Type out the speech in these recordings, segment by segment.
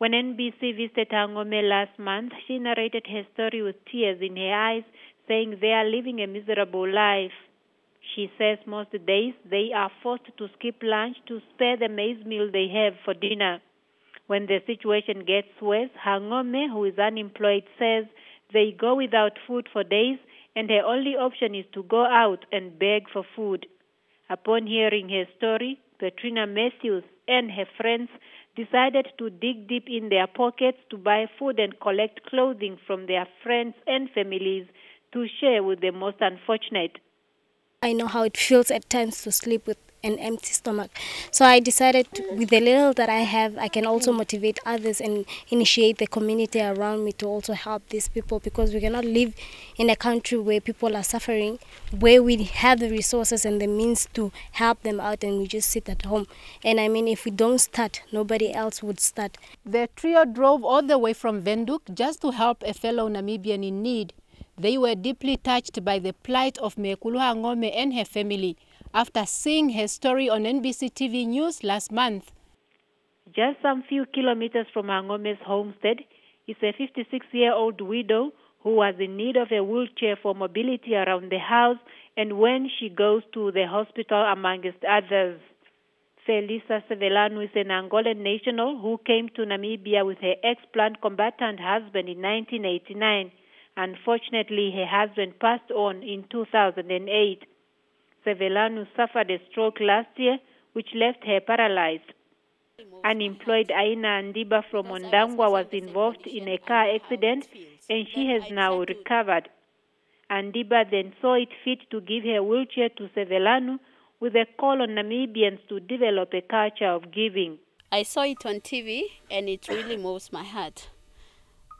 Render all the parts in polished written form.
When NBC visited Hangome last month, she narrated her story with tears in her eyes, saying they are living a miserable life. She says most days they are forced to skip lunch to spare the maize meal they have for dinner. When the situation gets worse, Hangome, who is unemployed, says they go without food for days and her only option is to go out and beg for food. Upon hearing her story, Petrina Matthews and her friends decided to dig deep in their pockets to buy food and collect clothing from their friends and families to share with the most unfortunate. I know how it feels at times to sleep with an empty stomach. So I decided with the little that I have, I can also motivate others and initiate the community around me to also help these people, because we cannot live in a country where people are suffering, where we have the resources and the means to help them out and we just sit at home. And I mean, if we don't start, nobody else would start. The trio drove all the way from Windhoek just to help a fellow Namibian in need. They were deeply touched by the plight of Mekulu Hangome and her family after seeing her story on NBC TV News last month. Just some few kilometers from Hangome's homestead is a 56-year-old widow who was in need of a wheelchair for mobility around the house and when she goes to the hospital, amongst others. Felisa Sevelanu is an Angolan national who came to Namibia with her ex-plant combatant husband in 1989. Unfortunately, her husband passed on in 2008. Sevelanu suffered a stroke last year, which left her paralyzed. Unemployed Aina Andiba from Ondangwa was involved in a car accident and she has now recovered. Andiba then saw it fit to give her wheelchair to Sevelanu with a call on Namibians to develop a culture of giving. I saw it on TV and it really moves my heart.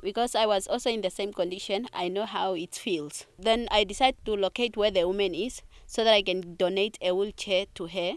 Because I was also in the same condition, I know how it feels. Then I decided to locate where the woman is so that I can donate a wheelchair to her